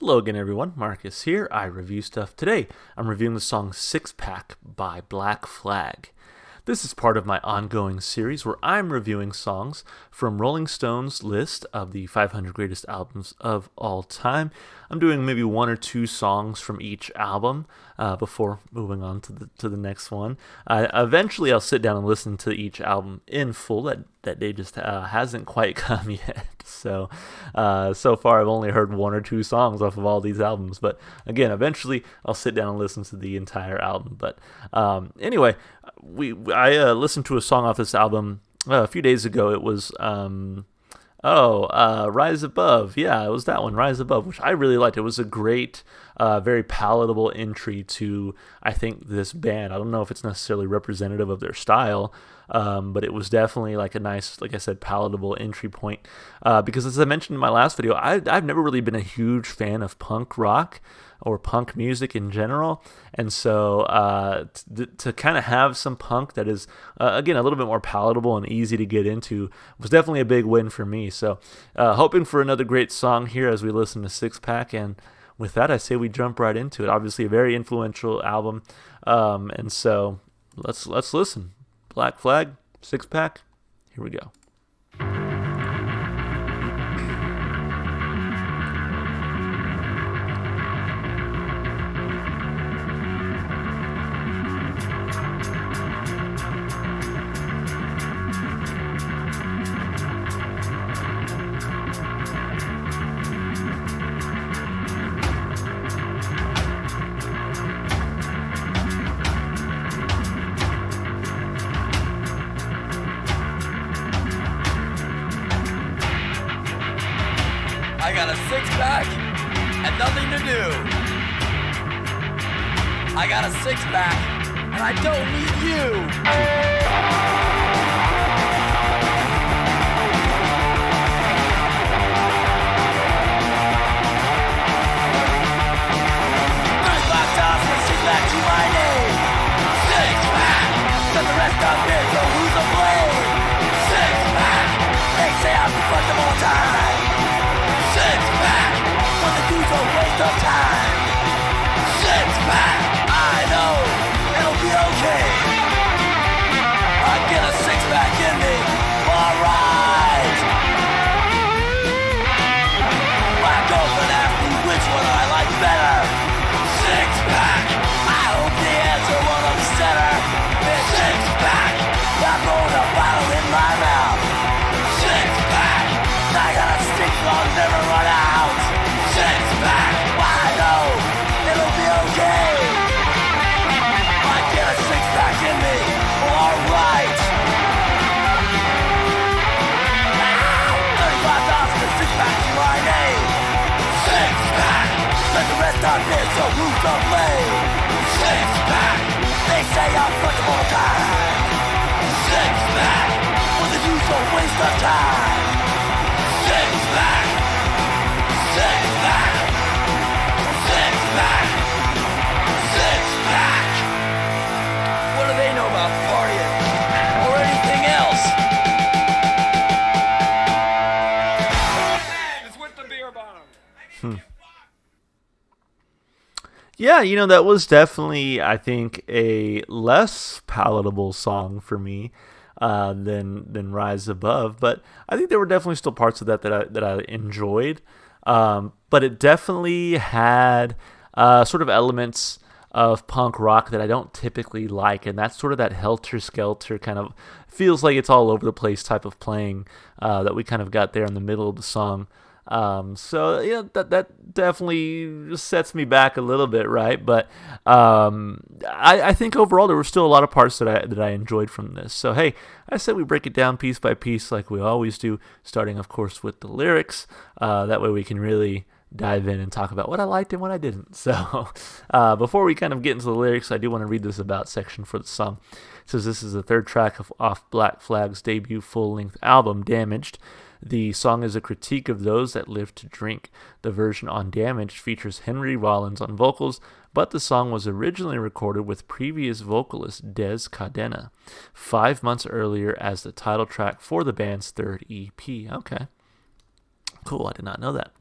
Hello again, everyone. Marcus here. I review stuff today. I'm reviewing the song Six Pack by Black Flag. This is part of my ongoing series where I'm reviewing songs from Rolling Stone's list of the 500 greatest albums of all time. I'm doing maybe one or two songs from each album before moving on to the next one. Eventually, I'll sit down and listen to each album in full. That day just hasn't quite come yet. So far I've only heard one or two songs off of all these albums. But again, eventually I'll sit down and listen to the entire album. But anyway, I listened to a song off this album a few days ago. It was Rise Above. Yeah, it was that one, Rise Above, which I really liked. It was a great, very palatable entry to, I think, this band. I don't know if it's necessarily representative of their style, but it was definitely like a nice, like I said, palatable entry point. Because as I mentioned in my last video, I've never really been a huge fan of punk rock or punk music in general. And so to kind of have some punk that is, again, a little bit more palatable and easy to get into was definitely a big win for me. So hoping for another great song here as we listen to Six Pack. And with that, I say we jump right into it. Obviously a very influential album. And so let's listen. Black Flag, Six Pack, here we go. I got a six-pack and nothing to do. I got a six-pack and I don't need you. $35 for a six-pack to my name. Six-pack, let the rest of it, so who's to blame? Six-pack, they say I'm fucked them all the time. Six-pack, but the dude's a waste of time. Six-pack, I know, it'll be okay. I get a six-pack in me, alright. Black open, ask me which one I like better. Six-pack, I hope the answer won't upset her. Six-pack, I'm rolling a bottle in my mouth. Six-pack, I got a stick I'll never run out. Six-pack, I know, it'll be okay. I get a six-pack in me, alright. $35 for six-pack to my name. Six-pack, let the rest on it, so who's to blame? Six-pack, they say I'm fucked them all the time. Six-pack, but the use a waste of time. Six-pack, six-pack, six-pack, six-pack. What do they know about partying or anything else? It's with the beer bottle. Yeah, that was definitely, I think, a less palatable song for me than Rise Above. But I think there were definitely still parts of that I enjoyed. But it definitely had sort of elements of punk rock that I don't typically like, and that's sort of that helter-skelter kind of feels like it's all over the place type of playing that we kind of got there in the middle of the song. So yeah, that definitely sets me back a little bit, right? But I think overall there were still a lot of parts that I enjoyed from this. So hey, I said we break it down piece by piece like we always do, starting of course with the lyrics. That way we can really dive in and talk about what I liked and what I didn't. So before we kind of get into the lyrics, I do want to read this about section for the song. It says this is the third track off Black Flag's debut full-length album, Damaged. The song is a critique of those that live to drink. The version on Damaged features Henry Rollins on vocals, but the song was originally recorded with previous vocalist Des Cadena 5 months earlier as the title track for the band's third EP. Okay. Cool, I did not know that.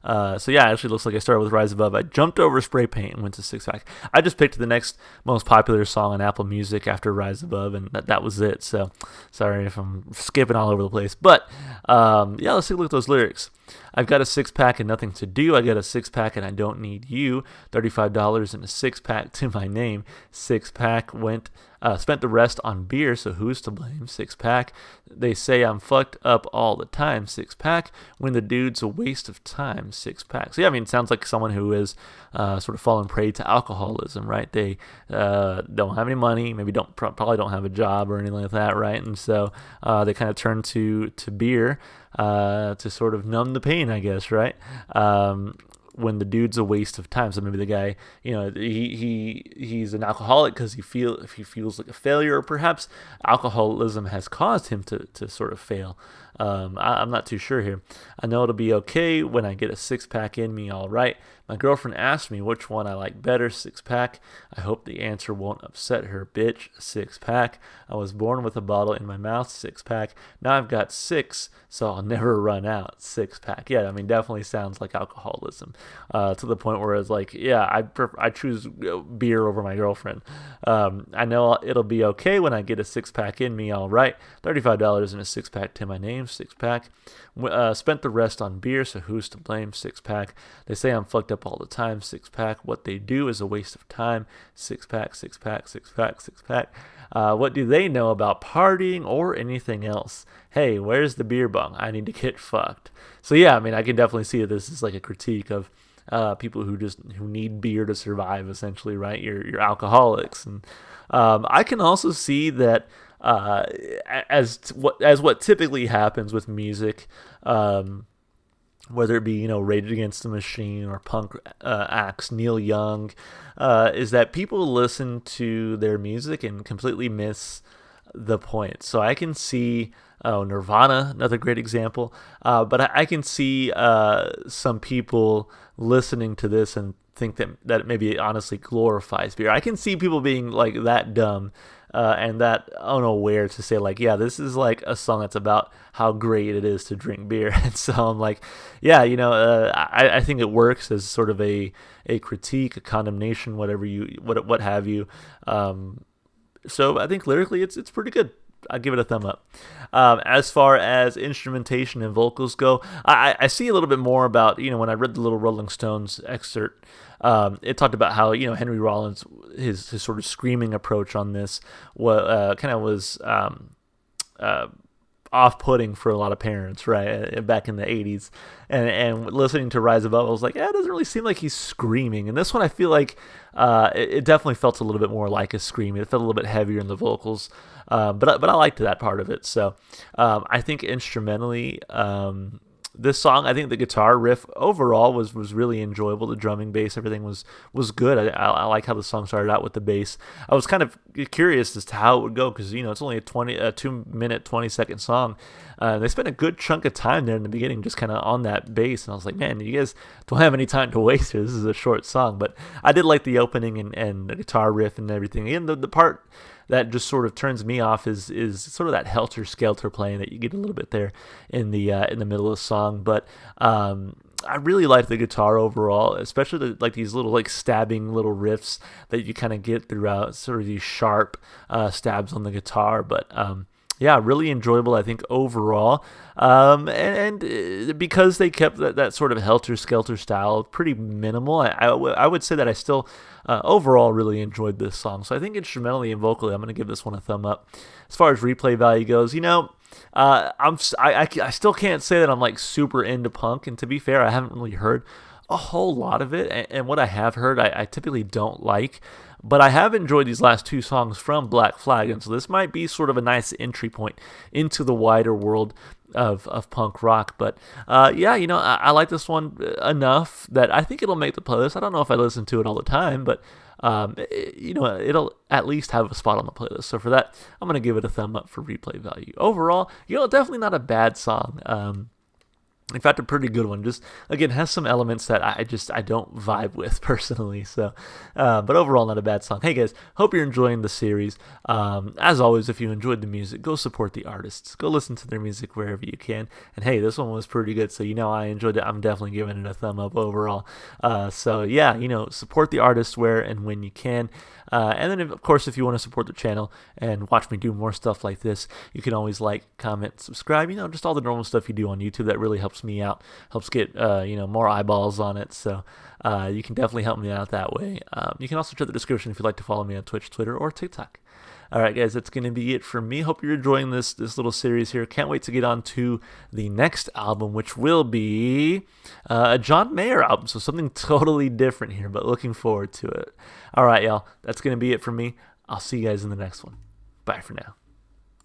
So yeah, it actually looks like I started with Rise Above. I jumped over Spray Paint and went to Six Pack. I just picked the next most popular song on Apple Music after Rise Above, and that was it. So sorry if I'm skipping all over the place. But yeah, let's take a look at those lyrics. I've got a six-pack and nothing to do. I got a six-pack and I don't need you. $35 and a six-pack to my name. Six-pack spent the rest on beer, so who's to blame? Six-pack. They say I'm fucked up all the time. Six-pack. When the dude's a waste of time. Six-pack. So yeah, I mean, it sounds like someone who is sort of fallen prey to alcoholism, right? They don't have any money, maybe probably don't have a job or anything like that, right? And so they kind of turn to beer to sort of numb the pain, I guess, right? When the dude's a waste of time. So maybe the guy, he's an alcoholic because he feels like a failure, or perhaps alcoholism has caused him to sort of fail. I'm not too sure here. I know it'll be okay when I get a six-pack in me, all right. My girlfriend asked me which one I like better, six-pack. I hope the answer won't upset her, bitch. Six-pack. I was born with a bottle in my mouth, six-pack. Now I've got six, so I'll never run out, six-pack. Yeah, I mean, definitely sounds like alcoholism, to the point where it's like, yeah, I choose beer over my girlfriend. I know it'll be okay when I get a six-pack in me, all right. $35 and a six-pack to my name, six-pack. Spent the rest on beer, so who's to blame, six-pack. They say I'm fucked up all the time, six-pack. What they do is a waste of time, six-pack, six-pack, six-pack, six-pack. What do they know about partying or anything else? Hey, where's the beer bong? I need to get fucked. So yeah, I mean, I can definitely see that this is like a critique of people who need beer to survive, essentially, right? You're alcoholics. And I can also see that as what typically happens with music, whether it be Rage Against the Machine or punk acts, Neil Young, is that people listen to their music and completely miss the point. So I can see Nirvana, another great example, but I can see some people listening to this and think that maybe it honestly glorifies beer. I can see people being like that dumb and that unaware to say like, yeah, this is like a song that's about how great it is to drink beer. And so I'm like, yeah, I think it works as sort of a critique, a condemnation, what have you. So I think lyrically it's pretty good. I give it a thumb up. As far as instrumentation and vocals go, I see a little bit more about, when I read the little Rolling Stones excerpt, it talked about how, Henry Rollins, his sort of screaming approach on this was off-putting for a lot of parents, right, back in the 80s. And listening to Rise Above, I was like, it doesn't really seem like he's screaming. And this one, I feel like it definitely felt a little bit more like a scream. It felt a little bit heavier in the vocals. But I liked that part of it. So I think instrumentally, this song, I think the guitar riff overall was really enjoyable. The drumming, bass, everything was good. I like how the song started out with the bass. I was kind of curious as to how it would go because it's only a 2-minute 20-second song. They spent a good chunk of time there in the beginning just kind of on that bass, and I was like, man, you guys don't have any time to waste here. This is a short song, but I did like the opening and the guitar riff and everything. And the part that just sort of turns me off is sort of that helter-skelter playing that you get a little bit there in the middle of the song. But I really like the guitar overall, especially these little stabbing little riffs that you kind of get throughout, sort of these sharp stabs on the guitar. But yeah, really enjoyable, I think, overall. And because they kept that sort of helter-skelter style pretty minimal, I would say that I still overall really enjoyed this song. So I think instrumentally and vocally, I'm going to give this one a thumb up. As far as replay value goes, I still can't say that I'm like super into punk. And to be fair, I haven't really heard a whole lot of it. And what I have heard, I typically don't like. But I have enjoyed these last two songs from Black Flag, and so this might be sort of a nice entry point into the wider world of punk rock. But yeah, I like this one enough that I think it'll make the playlist. I don't know if I listen to it all the time, but it'll at least have a spot on the playlist. So for that, I'm going to give it a thumb up for replay value. Overall, definitely not a bad song. In fact, a pretty good one. Just again has some elements that I don't vibe with personally. So, but overall, not a bad song. Hey guys, hope you're enjoying the series. As always, if you enjoyed the music, go support the artists. Go listen to their music wherever you can. And hey, this one was pretty good. So I enjoyed it. I'm definitely giving it a thumb up overall. So yeah, support the artists where and when you can. And then, of course, if you want to support the channel and watch me do more stuff like this, you can always like, comment, subscribe, just all the normal stuff you do on YouTube. That really helps me out, helps get, more eyeballs on it. So you can definitely help me out that way. You can also check the description if you'd like to follow me on Twitch, Twitter, or TikTok. All right, guys, that's going to be it for me. Hope you're enjoying this little series here. Can't wait to get on to the next album, which will be a John Mayer album. So something totally different here, but looking forward to it. All right, y'all, that's going to be it for me. I'll see you guys in the next one. Bye for now.